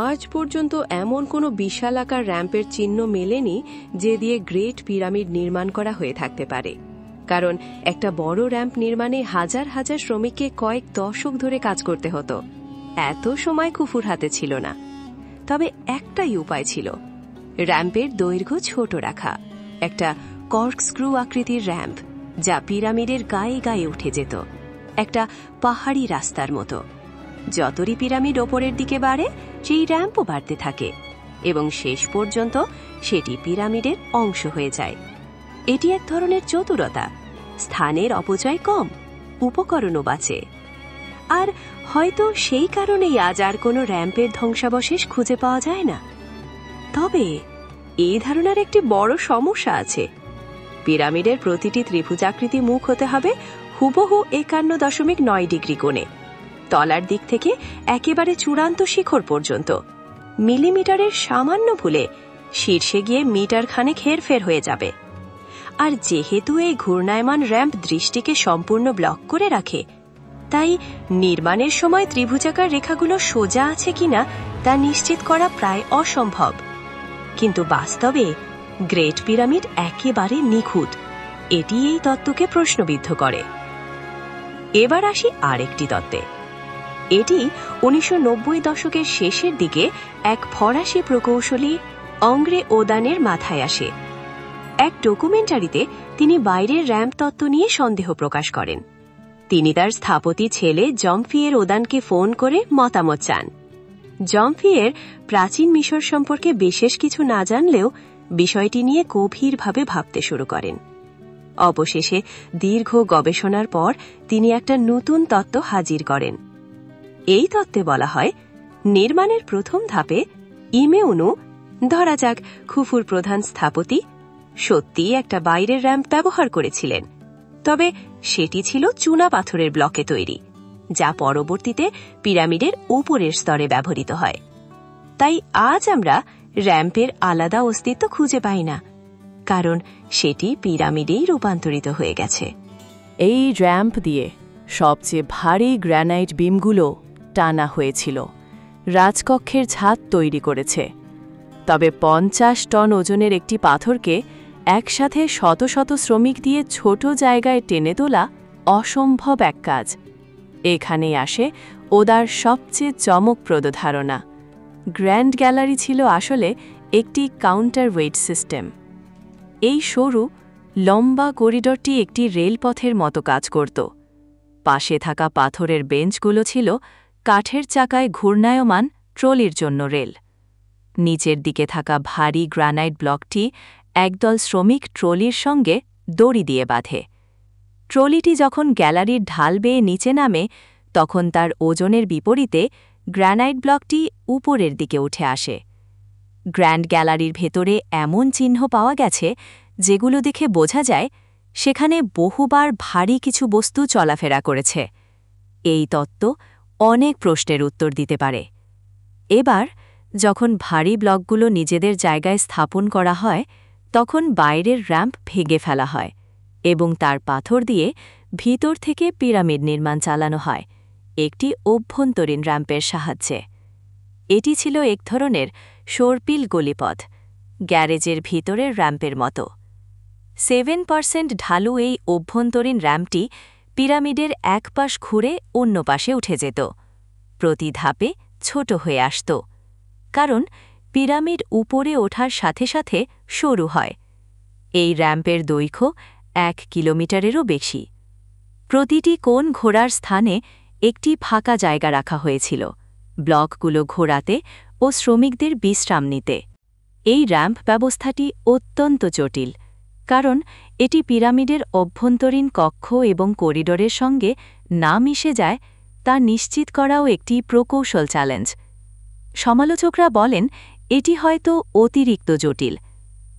আজ পর্যন্ত এমন কোনো বিশালাকার র্যাম্পের চিহ্ন মেলেনি যে দিয়ে গ্রেট পিরামিড নির্মাণ করা হয়ে থাকতে পারে। কারণ একটা বড় র্যাম্প নির্মাণে হাজার হাজার শ্রমিককে কয়েক দশক ধরে কাজ করতে হতো। এত সময় খুফুর হাতে ছিল না। তবে একটাই উপায় ছিল, র্যাম্পের দৈর্ঘ্য ছোট রাখা, একটা কর্কস্ক্রু আকৃতির র্যাম্প যা পিরামিডের গায়ে গায়ে উঠে যেত, একটা পাহাড়ি রাস্তার মতো। যতই পিরামিড ওপরের দিকে বাড়ে সেই র্যাম্পও বাড়তে থাকে এবং শেষ পর্যন্ত সেটি পিরামিডের অংশ হয়ে যায়। এটি এক ধরনের চতুরতা, স্থানের অপচয় কম, উপকরণও বাঁচে। আর হয়তো সেই কারণেই আজ আর কোনো র্যাম্পের ধ্বংসাবশেষ খুঁজে পাওয়া যায় না। তবে এই ধারণার একটি বড় সমস্যা আছে। পিরামিডের প্রতিটি ত্রিভুজাকৃতি মুখ হতে হবে হুবহু 51.9 ডিগ্রি কোণে, তলার দিক থেকে একেবারে চূড়ান্ত শিখর পর্যন্ত। মিলিমিটারের সামান্য ভুলে শীর্ষে গিয়ে মিটার খানেক হেরফের হয়ে যাবে। আর যেহেতু এই ঘূর্ণায়মান র্যাম্প দৃষ্টিকে সম্পূর্ণ ব্লক করে রাখে, তাই নির্মাণের সময় ত্রিভুজাকার রেখাগুলো সোজা আছে কিনা তা নিশ্চিত করা প্রায় অসম্ভব। কিন্তু বাস্তবে গ্রেট পিরামিড একেবারে নিখুঁত। এটি এই তত্ত্বকে প্রশ্নবিদ্ধ করে। এবার আসি আরেকটি তত্ত্বে। এটি 1990 দশকের শেষের দিকে এক ফরাসি প্রকৌশলী অংগ্রে ওদানের মাথায় আসে। এক ডকুমেন্টারিতে তিনি বাইরের র্যাম্প তত্ত্ব নিয়ে সন্দেহ প্রকাশ করেন। তিনি তার স্থপতি ছেলে জম্ফিয়ের ওদানকে ফোন করে মতামত চান। জম্ফিয়ের প্রাচীন মিশর সম্পর্কে বিশেষ কিছু না জানলেও বিষয়টি নিয়ে গভীরভাবে ভাবতে শুরু করেন। অবশেষে দীর্ঘ গবেষণার পর তিনি একটা নতুন তত্ত্ব হাজির করেন। এই তত্ত্বে বলা হয়, নির্মাণের প্রথম ধাপে ইমেউনু, ধরা যাক খুফুর প্রধান স্থপতি, সত্যিই একটা বাইরের র্যাম্প ব্যবহার করেছিলেন। তবে সেটি ছিল চুনা পাথরের ব্লকে তৈরি, যা পরবর্তীতে পিরামিডের উপরের স্তরে ব্যবহৃত হয়। তাই আজ আমরা র্যাম্পের আলাদা অস্তিত্ব খুঁজে পাই না, কারণ সেটি পিরামিডেই রূপান্তরিত হয়ে গেছে। এই র্যাম্প দিয়ে সবচেয়ে ভারী গ্রানাইট বিমগুলো টানা হয়েছিল, রাজকক্ষের ছাদ তৈরি করেছে। তবে 50 টন ওজনের একটি পাথরকে একসাথে শত শত শ্রমিক দিয়ে ছোট জায়গায় টেনে তোলা অসম্ভব এক কাজ। এখানেই আসে ওদার সবচেয়ে চমকপ্রদ ধারণা। গ্র্যান্ড গ্যালারি ছিল আসলে একটি কাউন্টার ওয়েট সিস্টেম। এই সরু লম্বা করিডরটি একটি রেলপথের মতো কাজ করত। পাশে থাকা পাথরের বেঞ্চগুলো ছিল কাঠের চাকায় ঘূর্ণায়মান ট্রলির জন্য রেল। নিচের দিকে থাকা ভারী গ্রানাইট ব্লকটি একদল শ্রমিক ট্রলির সঙ্গে দড়ি দিয়ে বাঁধে। ট্রলিটি যখন গ্যালারির ঢাল বেয়ে নিচে নামে, তখন তার ওজনের বিপরীতে গ্রানাইট ব্লকটি উপরের দিকে উঠে আসে। গ্র্যান্ড গ্যালারির ভেতরে এমন চিহ্ন পাওয়া গেছে যেগুলো দেখে বোঝা যায় সেখানে বহুবার ভারী কিছু বস্তু চলাফেরা করেছে। এই তত্ত্ব অনেক প্রশ্নের উত্তর দিতে পারে। এবার যখন ভারী ব্লকগুলো নিজেদের জায়গায় স্থাপন করা হয়, তখন বাইরের র্যাম্প ভেঙে ফেলা হয় এবং তার পাথর দিয়ে ভিতর থেকে পিরামিড নির্মাণ চালানো হয় একটি অভ্যন্তরীণ র্যাম্পের সাহায্যে। এটি ছিল এক ধরনের সর্পিল গলিপথ, গ্যারেজের ভিতরের র্যাম্পের মতো। 7% ঢালু এই অভ্যন্তরীণ র্যাম্পটি পিরামিডের এক পাশ ঘুরে অন্য পাশে উঠে যেত। প্রতি ধাপে ছোট হয়ে আসত, কারণ পিরামিড উপরে ওঠার সাথে সাথে সরু হয়। এই র্যাম্পের দৈর্ঘ্য 1 কিলোমিটারেরও বেশি। প্রতিটি কোণ ঘোরার স্থানে একটি ফাঁকা জায়গা রাখা হয়েছিল, ব্লকগুলো ঘোরাতে ও শ্রমিকদের বিশ্রাম নিতে। এই র্যাম্প ব্যবস্থাটি অত্যন্ত জটিল, কারণ এটি পিরামিডের অভ্যন্তরীণ কক্ষ এবং করিডোরের সঙ্গে না মিশে যায় তা নিশ্চিত করাও একটি প্রকৌশল চ্যালেঞ্জ। সমালোচকরা বলেন এটি হয়তো অতিরিক্ত জটিল,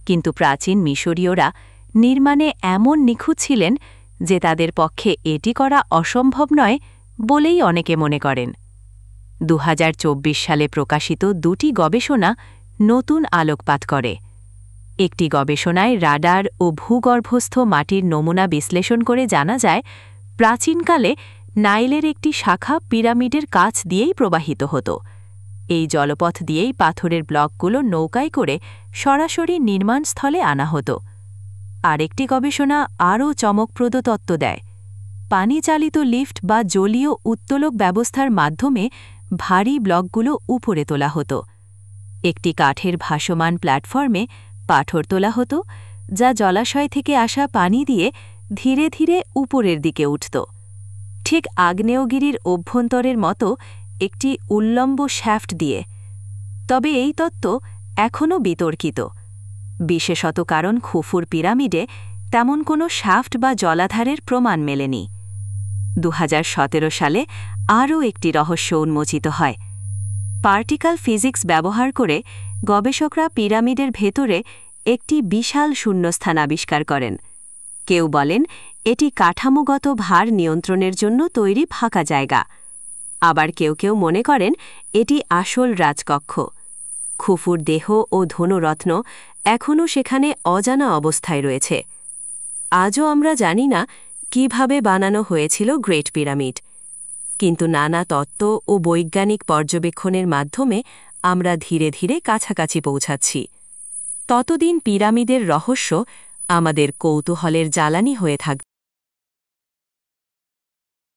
কিন্তু প্রাচীন মিশরীয়রা নির্মাণে এমন নিখুঁত ছিলেন যে তাদের পক্ষে এটি করা অসম্ভব নয় বলেই অনেকে মনে করেন। 2024 সালে প্রকাশিত 2টি গবেষণা নতুন আলোকপাত করে। একটি গবেষণায় রাডার ও ভূগর্ভস্থ মাটির নমুনা বিশ্লেষণ করে জানা যায়, প্রাচীনকালে নাইলের একটি শাখা পিরামিডের কাছ দিয়েই প্রবাহিত হতো। এই জলপথ দিয়েই পাথরের ব্লকগুলো নৌকায় করে সরাসরি নির্মাণস্থলে আনা হতো। আরেকটি গবেষণা আরও চমকপ্রদ তত্ত্ব দেয়। পানিচালিত লিফট বা জলীয় উত্তোলক ব্যবস্থার মাধ্যমে ভারী ব্লকগুলো উপরে তোলা হতো। একটি কাঠের ভাসমান প্ল্যাটফর্মে পাথর তোলা হতো, যা জলাশয় থেকে আসা পানি দিয়ে ধীরে ধীরে উপরের দিকে উঠত, ঠিক আগ্নেয়গিরির অভ্যন্তরের মতো একটি উল্লম্ব শ্যাফট দিয়ে। তবে এই তত্ত্ব এখনও বিতর্কিত, বিশেষত কারণ খুফুর পিরামিডে তেমন কোনো শ্যাফট বা জলাধারের প্রমাণ মেলেনি। 2017 সালে আরও একটি রহস্য উন্মোচিত হয়। পার্টিকেল ফিজিক্স ব্যবহার করে গবেষকরা পিরামিডের ভেতরে একটি বিশাল শূন্যস্থান আবিষ্কার করেন। কেউ বলেন এটি কাঠামোগত ভার নিয়ন্ত্রণের জন্য তৈরি ফাঁকা জায়গা। আবার কেউ কেউ মনে করেন এটি আসল রাজকক্ষ। খুফুর দেহ ও ধনুরত্ন এখনও সেখানে অজানা অবস্থায় রয়েছে। আজও আমরা জানি না কিভাবে বানানো হয়েছিল গ্রেট পিরামিড, কিন্তু নানা তত্ত্ব ও বৈজ্ঞানিক পর্যবেক্ষণের মাধ্যমে আমরা ধীরে ধীরে কাছাকাছি পৌঁছাচ্ছি। ততদিন পিরামিডের রহস্য আমাদের কৌতূহলের জ্বালানি হয়ে থাকবে।